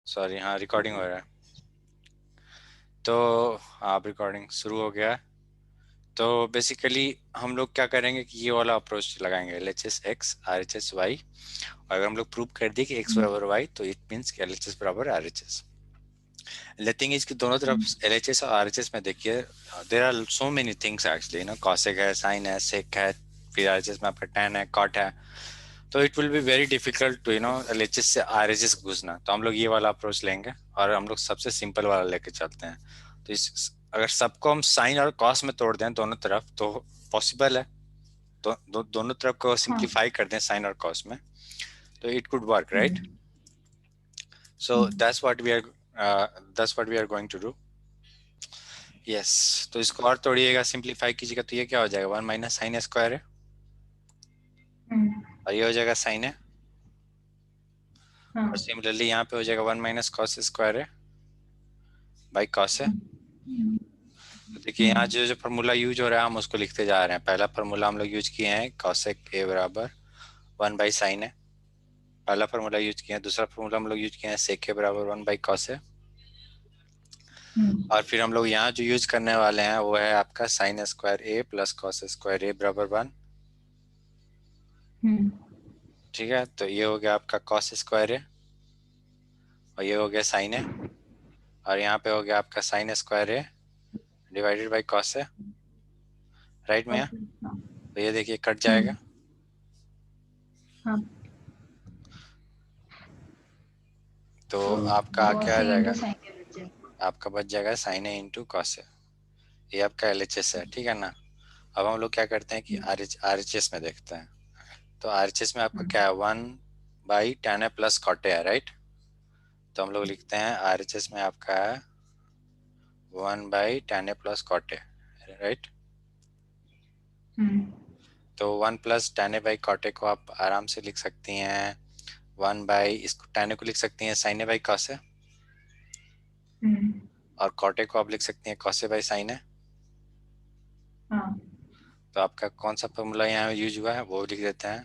Sorry, हाँ recording हो रहा है। तो आप रिकॉर्डिंग शुरू हो गया है। तो बेसिकली हम लोग क्या करेंगे कि ये वाला अप्रोच लगाएंगे, LHS x RHS y। और अगर हम लोग प्रूव कर दिए कि x बराबर y, तो इट मीन्स कि LHS बराबर RHS। द थिंग इज कि दोनों तरफ LHS और RHS में देखिए, there are so many things actually ना, कॉसेक है, साइन है, सेक है, फिर RHS में आपका tan है, कॉट है। तो it will be very difficult to LHS से RHS घुसना। तो हम लोग ये वाला अप्रोच लेंगे और हम लोग सबसे सिंपल वाला लेके चलते हैं। तो इस अगर सबको हम साइन और कॉस में तोड़ दें दोनों तरफ तो पॉसिबल है। दोनों तरफ को सिंप्लीफाई कर दें साइन और कॉस में, तो it could work, right? So that's what we are going to do. Yes, तो इसको और तोड़िएगा, सिंप्लीफाई कीजिएगा, तो ये क्या हो जाएगा, 1 माइनस साइन स्क्वायर है, और ये हो जाएगा साइन है। और सिमिलरली यहाँ पे हो जाएगा 1 माइनस कॉस स्क्वायर है बाई कॉस है। तो देखिए यहाँ जो जो फार्मूला यूज हो रहा है हम उसको लिखते जा रहे हैं। पहला फार्मूला हम लोग यूज किए हैं कॉसेक ए बराबर 1 बाई साइन है, पहला फार्मूला यूज किया है। दूसरा फार्मूला हम लोग यूज किए हैं सेक ए बराबर 1 बाई कॉस है। और फिर हम लोग यहाँ जो यूज करने वाले हैं वो है आपका sign square A plus cos square ए बराबर 1। ठीक है, तो ये हो गया आपका कॉस स्क्वायर है, और ये हो गया साइन है, और यहाँ पे हो गया आपका साइन स्क्वायर है डिवाइडेड बाई कॉस है, राइट में। तो ये देखिए कट जाएगा, तो आपका क्या आ जाएगा, आपका बच जाएगा साइन ए इंटू कॉस है। ये आपका LHS है, ठीक है ना। अब हम लोग क्या करते हैं कि RHS में देखते हैं। तो RHS में आपका क्या है, 1 by tan A plus cot A है, राइट। तो हम लोग लिखते हैं RHS में आपका है 1 by tan A plus cot A, right. तो 1 plus tan A by cot A को आप आराम से लिख सकती हैं 1 बाई, इसको tan ए को लिख सकती हैं sin ए बाई कॉस ए, और कॉट ए को आप लिख सकती हैं कॉस ए बाई साइन ए। तो आपका कौन सा फॉर्मूला यहाँ यूज हुआ है वो लिख देते हैं।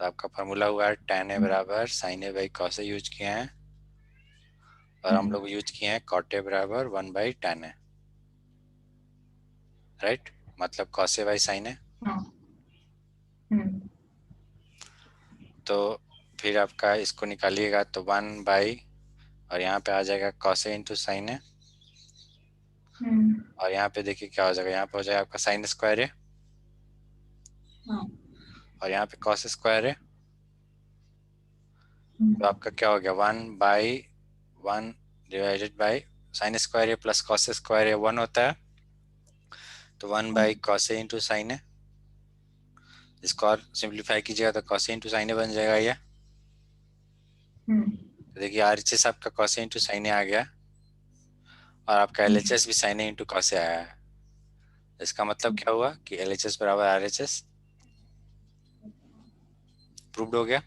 तो आपका फार्मूला हुआ है tan ए बराबर sine A by cos A use किए हैं, और हम लोग यूज किए हैं कॉट ए बराबर 1 बाई tan ए, राइट। मतलब कॉस ए बाई साइन ए। तो फिर आपका इसको निकालिएगा तो 1 बाई, और यहाँ पे आ जाएगा कॉस ए इंटू साइन ए, और यहाँ पे देखिए क्या हो जाएगा, यहाँ पे हो जाएगा आपका साइन स्क्वायर है, और यहाँ पे कॉस स्क्वायर है। तो आपका क्या हो गया 1 by 1 divided by sine square है प्लस कॉस स्क्वायर है 1 होता है, तो 1 by cos A into sine है। इसको और सिंप्लीफाई कीजिएगा तो कॉस ए इंटू साइन ए बन जाएगा ये। तो देखिए RHS आपका कॉस ए इंटू साइन ए आ गया, और आपका LHS भी साइन ए इंटू कॉस ए आया है। इसका मतलब क्या हुआ कि LHS बराबर RHS प्रूव्ड हो गया।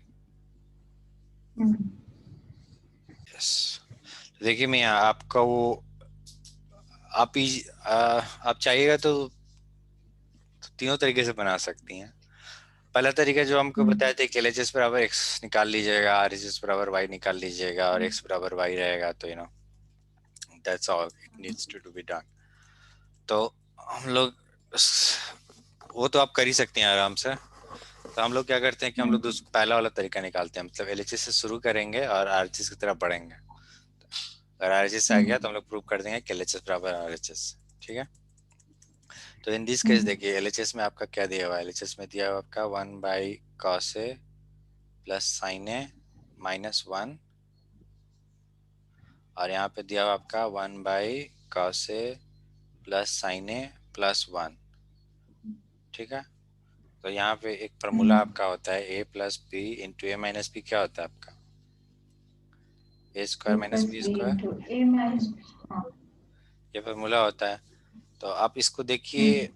यस, देखिए मैं आपका वो आप चाहिएगा तो तीनों तरीके से बना सकती हैं। पहला तरीका जो हमको बताया था कि LHS बराबर x निकाल लीजिएगा, RHS बराबर y निकाल लीजिएगा, और x बराबर y रहेगा, तो that's all it needs to be done. तो हम लोग वो तो आप कर ही सकते हैं आराम से। तो हम लोग क्या करते हैं कि हम लोग पहला वाला तरीका निकालते हैं, मतलब LHS से शुरू करेंगे और RHS की तरफ बढ़ेंगे। अगर RHS आ गया तो हम लोग प्रूव कर देंगे कि LHS बराबर RHS, ठीक है। तो इन दिस केस देखिए LHS में आपका क्या दिया हुआ है, LHS में दिया हुआ आपका 1 by cos A plus sine A minus 1, और यहाँ पे दिया हुआ आपका 1 by cos A plus sine A plus 1, ठीक है। तो यहाँ पे एक फार्मूला आपका होता है A plus B into A minus B, क्या होता है आपका A square minus B square, ये फार्मूला होता है। तो आप इसको देखिए,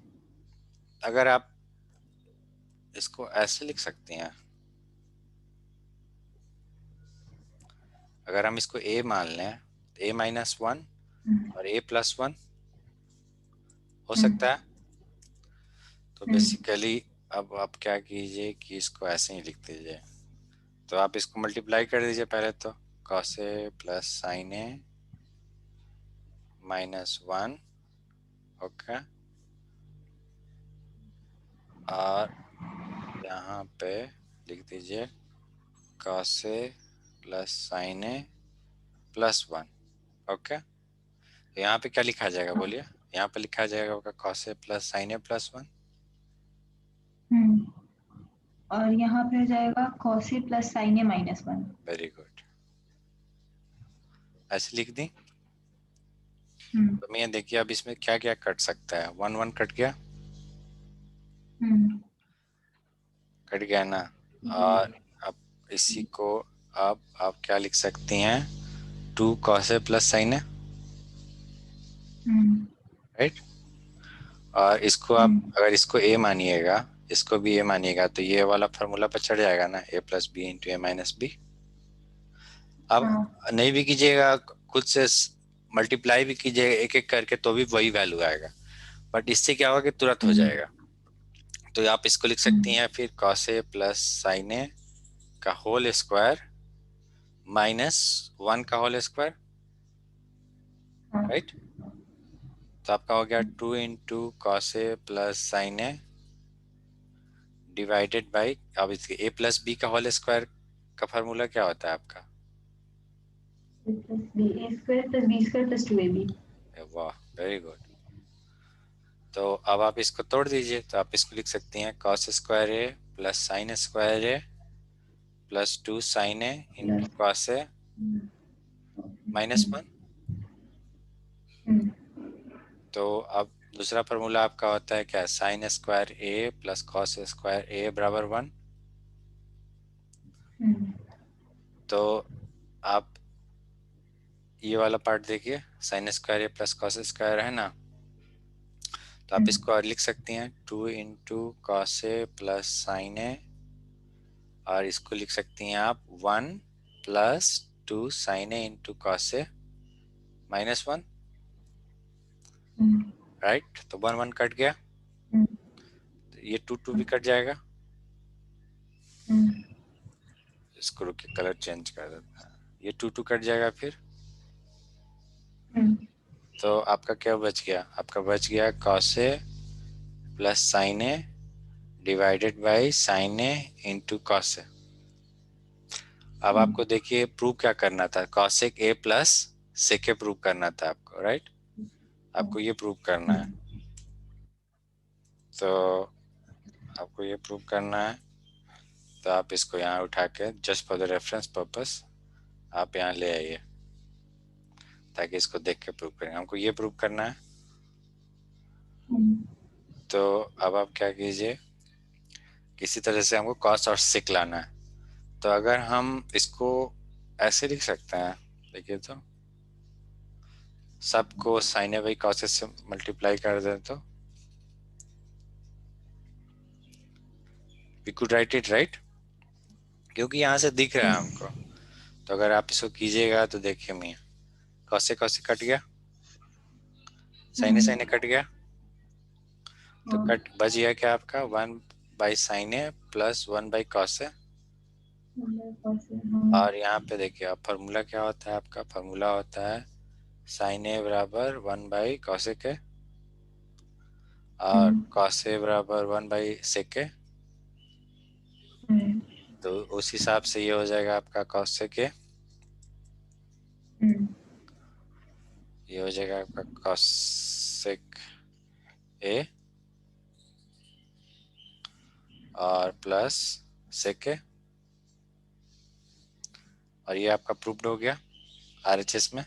अगर आप इसको ऐसे लिख सकते हैं, अगर हम इसको a मान लें तो a माइनस 1 और a प्लस 1 हो सकता है। तो बेसिकली अब आप क्या कीजिए कि इसको ऐसे ही लिख दीजिए। तो आप इसको मल्टीप्लाई कर दीजिए पहले, तो cos A plus sine A -1, okay. और यहाँ पे लिख दीजिए cos A plus sine A +1, okay. यहाँ पे क्या लिखा जाएगा बोलिए? यहाँ पे लिखा जाएगा होगा कॉस ए प्लस साइन ए +1। और यहाँ पे हो जाएगा cos a plus sin a -1। Very good, ऐसे लिख दी। तो मैं देखिए अब इसमें क्या क्या कट सकता है। 1 1 कट गया, कट गया ना। और अब इसी को अब आप क्या लिख सकती हैं, 2 cos a plus sine A, right. और इसको आप अगर इसको a मानिएगा, इसको भी a मानिएगा, तो ये वाला फार्मूला पर चढ़ जाएगा ना, a plus B into A minus B. अब नहीं भी कीजिएगा, खुद से मल्टीप्लाई भी कीजिएगा एक एक करके, तो भी वही वैल्यू आएगा। बट इससे क्या होगा कि तुरंत हो जाएगा। तो आप इसको लिख सकती हैं फिर cos a प्लस साइन ए का होल स्क्वायर -1 का होल स्क्वायर, राइट। तो आपका हो गया 2 into cos A plus sine A divided by, अब इसके a प्लस बी का होल स्क्वायर का फार्मूला क्या होता है आपका? वाह, वेरी गुड। तो अब आप इसको तोड़ दीजिए, तो आप इसको लिख सकती हैं cos square A plus sign square A +2 sign A into cos ए -1। तो अब दूसरा फार्मूला आपका होता है क्या, sign square A plus cos square ए बराबर 1। तो आप ये वाला पार्ट देखिए, sign square A plus cos square है ना, तो आप इसको और लिख सकती हैं 2 इंटू कॉस ए प्लस साइन ए, और इसको लिख सकती हैं आप 1 plus 2 sign A into cos A -1, right. तो 1 1 कट गया, तो ये 2 2 भी कट जाएगा। इसको रुक के कलर चेंज कर देता है, ये 2 2 कट जाएगा फिर। तो आपका क्या बच गया, आपका बच गया cos A plus sine A divided by sine A into cos A. अब आपको देखिए प्रूव क्या करना था, cosec a plus sec a prove करना था आपको, राइट। आपको ये प्रूव करना है, तो आपको ये प्रूव करना है। तो आप इसको यहाँ उठा के just for the reference purpose आप यहाँ ले आइए, ताकि इसको देख के प्रूव करें। हमको ये प्रूव करना है। तो अब आप क्या कीजिए, किसी तरह से हमको cos और sec लाना है। तो अगर हम इसको ऐसे लिख सकते हैं, देखिए तो सबको साइन ए बाई cos से मल्टीप्लाई कर दें तो we could write it, right, क्योंकि यहाँ से दिख रहा है हमको। तो अगर आप इसको कीजिएगा तो देखिए मियाँ, cos से कट गया, साइन ए कट गया, तो कट बच गया क्या आपका 1 by sine A plus 1 by cos ए। और यहाँ पे देखिए आप फार्मूला क्या होता है, आपका फार्मूला होता है साइन ए बराबर 1 बाई cos ए के, और cos ए बराबर 1 बाई sec ए। तो उस हिसाब से ये हो जाएगा आपका cos sec ए, ये हो जाएगा आपका cos sec ए और प्लस sec ए, और ये आपका प्रूव्ड हो गया RHS में।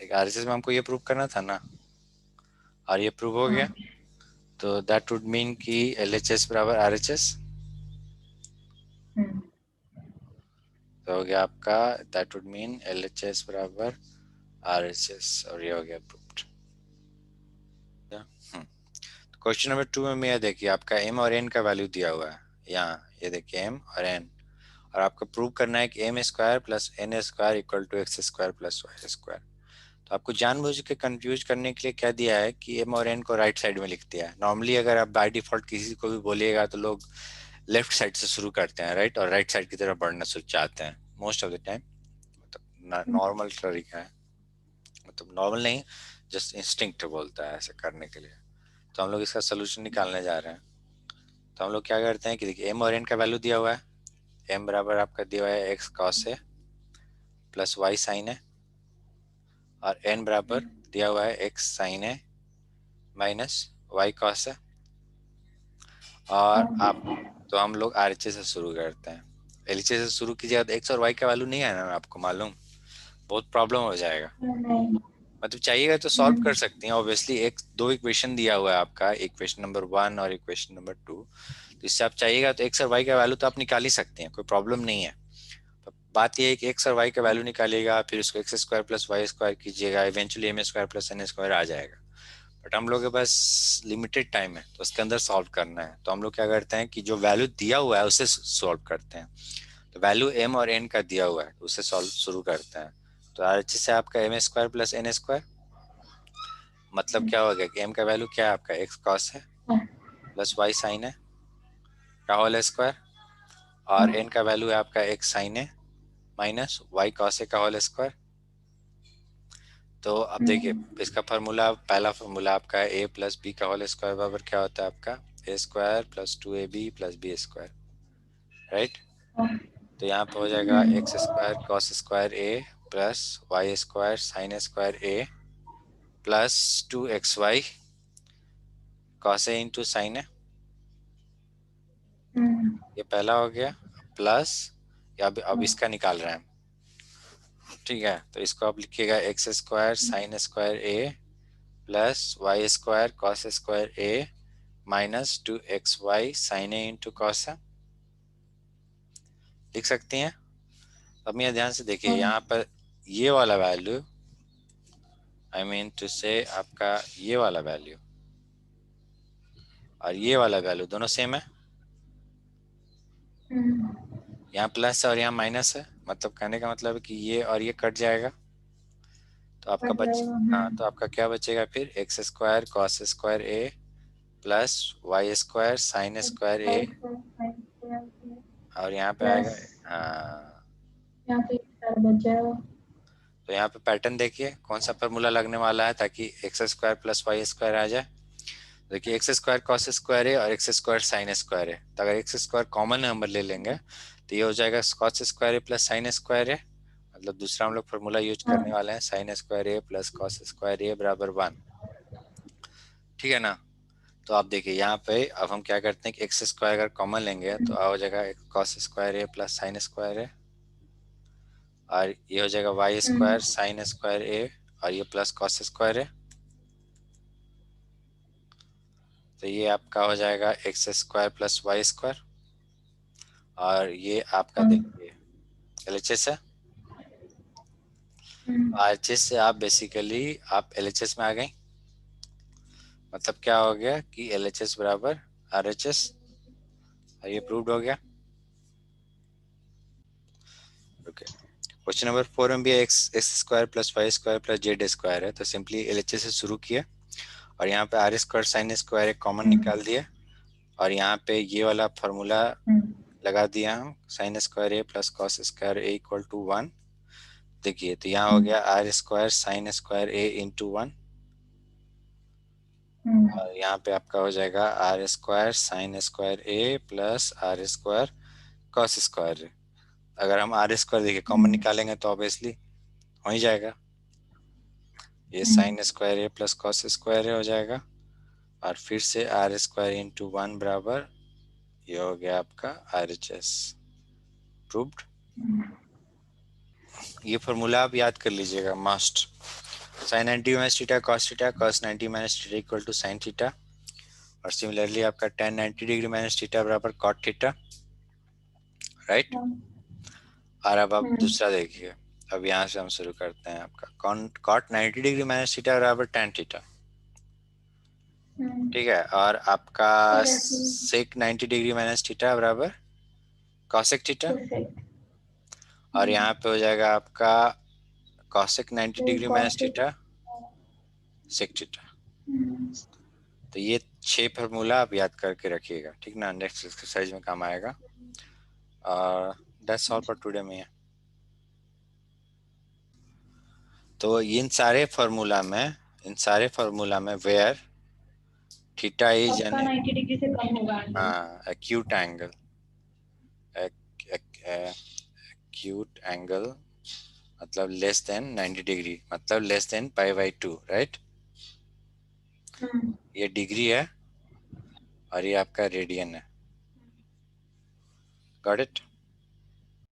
RHS में हमको ये प्रूव करना था ना, और ये प्रूव हो गया। तो दैट वुड मीन कि LHS बराबर RHS। तो हो गया आपका, दैट वुड मीन LHS बराबर RHS, और ये हो गया प्रूव्ड। क्वेश्चन नंबर 2 में यह देखिए आपका m और n का वैल्यू दिया हुआ है यहाँ, ये देखिए m और n, और आपको प्रूव करना है कि m square plus n square equal to x square plus y square. तो आपको जानबूझ के कंफ्यूज करने के लिए क्या दिया है कि m और n को राइट साइड में लिख दिया है। नॉर्मली अगर आप बाय डिफॉल्ट किसी को भी बोलिएगा तो लोग लेफ्ट साइड से शुरू करते हैं, राइट, और राइट साइड की तरफ बढ़ना चाहते हैं। मोस्ट ऑफ द टाइम, मतलब नॉर्मल तरीका है, मतलब नॉर्मल नहीं, जस्ट इंस्टिंक्ट बोलता है ऐसे करने के लिए। तो हम लोग इसका सोल्यूशन निकालने जा रहे हैं। तो हम लोग क्या करते हैं कि देखिए एम और एन का वैल्यू दिया हुआ है, एम बराबर आपका दिया हुआ है एक्स कॉस है प्लस वाई साइन है, और एन बराबर दिया हुआ है एक्स साइन है माइनस वाई कॉस है। और आप, तो हम लोग आर एच से शुरू करते हैं। एल एच से शुरू कीजिएगा तो एक्स और वाई का वैल्यू नहीं है ना आपको मालूम, बहुत प्रॉब्लम हो जाएगा। मतलब चाहिएगा तो सॉल्व कर सकती हैं ऑब्वियसली, एक दो इक्वेशन दिया हुआ है आपका, इक्वेशन नंबर 1 और इक्वेशन नंबर 2, तो इससे आप चाहिएगा तो एक्स और वाई का वैल्यू तो आप निकाल ही सकते हैं, कोई प्रॉब्लम नहीं है। तो बात ये है कि एक्स और वाई का वैल्यू निकालिएगा, फिर उसको X square plus Y square कीजिएगा, eventually M square plus N square आ जाएगा। बट हम लोग के पास लिमिटेड टाइम है तो उसके अंदर सॉल्व करना है, तो हम लोग क्या करते हैं कि जो वैल्यू दिया हुआ है उससे सॉल्व करते हैं। तो वैल्यू एम और एन का दिया हुआ है उससे सॉल्व शुरू करते हैं। तो आर एच से आपका M square plus N square, मतलब क्या हो गया कि एम का वैल्यू क्या है आपका एक्स कॉस है प्लस वाई साइन है का होल स्क्वायर, और एन का वैल्यू है आपका एक्स साइन है माइनस वाई कॉस है का होल स्क्वायर। तो अब देखिए इसका फार्मूला, पहला फार्मूला आपका है ए प्लस बी का होल स्क्वायर बराबर क्या होता है आपका A square plus 2ab plus B square, right. तो यहाँ पे हो जाएगा X square cos square A plus Y square sine square A plus 2xy cos A into sine है, ये पहला हो गया, प्लस या अब इसका निकाल रहे हैं, ठीक है। तो इसको आप लिखिएगा X square sine square A plus Y square cos square A minus 2xy sine A into cos है, लिख सकती हैं। अब यहाँ ध्यान से देखिए, यहाँ पर ये वाला वैल्यू, आई मीन टू से आपका ये वाला वैल्यू और ये वाला वैल्यू दोनों सेम है, यहाँ प्लस है और यहाँ माइनस है, मतलब कहने का मतलब है कि ये और ये कट जाएगा, तो आपका बच, हाँ तो आपका क्या बचेगा फिर X square cos square A plus Y square sine square A, और यहाँ पे आएगा, हाँ यहाँ पे बच जाएगा। तो यहाँ पे पैटर्न देखिए कौन सा फॉर्मूला लगने वाला है ताकि X square plus Y square आ जाए। देखिए एक्स स्क्वायर कॉस स्क्वायर है और एक्स स्क्वायर साइन स्क्वायर है, तो अगर एक्स स्क्वायर कॉमन नंबर ले लेंगे तो ये हो जाएगा cos square A plus sine square है, मतलब दूसरा हम लोग फॉर्मूला यूज करने वाले हैं sign square A plus cos square ए बराबर 1, ठीक है ना। तो आप देखिए यहाँ पे अब हम क्या करते हैं कि एक्स स्क्वायर अगर कॉमन लेंगे तो आ हो जाएगा cos square A plus sine square है, और ये हो जाएगा Y square sine square A और ये प्लस कॉस स्क्वायर है, तो ये आपका हो जाएगा X square plus Y square, और ये आपका देखिए एलएचएस है। आरएचएस से आप बेसिकली आप एलएचएस में आ गए, मतलब क्या हो गया कि एलएचएस बराबर आरएचएस, और ये प्रूव्ड हो गया। ओके, क्वेश्चन नंबर 4 में भी X X square plus Y square plus Z square है, तो सिंपली एलएचएस से शुरू किया और यहाँ पे आर स्क्वायर साइन स्क्वायर एक कॉमन निकाल दिया, और यहाँ पे ये वाला फॉर्मूला लगा दिया हम sine square A plus cos square A equal to 1। देखिए तो यहाँ हो गया R square sine square A into 1, और यहाँ पे आपका हो जाएगा R square sine square A plus R square cos square. अगर हम आर स्क्वायर देखिए कॉमन निकालेंगे तो ऑब्वियसली हो ही जाएगा, ये sign square A plus cos square हो जाएगा, और फिर से आर स्क्वायर इंटू 1 बराबर ये हो गया आपका आर एच एस, प्रूव्ड। ये फॉर्मूला आप याद कर लीजिएगा must, sine 90 minus theta cos 90 minus theta equal to sine theta, और सिमिलरली आपका tan 90 डिग्री माइनस थीटा बराबर कॉट थीटा, राइट। और अब आप दूसरा देखिए, अब यहाँ से हम शुरू करते हैं आपका कॉट 90 डिग्री माइनस थीटा बराबर tan थीटा, ठीक है, और आपका सेक 90 डिग्री माइनस थीटा बराबर कॉसेक थीटा, और यहाँ पे हो जाएगा आपका cosec 90 degree minus theta sec theta. तो ये 6 फार्मूला आप याद करके रखिएगा, ठीक ना, नेक्स्ट एक्सरसाइज में काम आएगा। और दैट्स ऑल फॉर टुडे में। तो इन सारे फार्मूला में वेयर थीटा इज सबका एन 90 डिग्री से कम होगा angle. acute angle, acute angle मतलब लेस देन 90 डिग्री, मतलब लेस देन π/2, राइट। ये डिग्री है और ये आपका रेडियन है। Got it.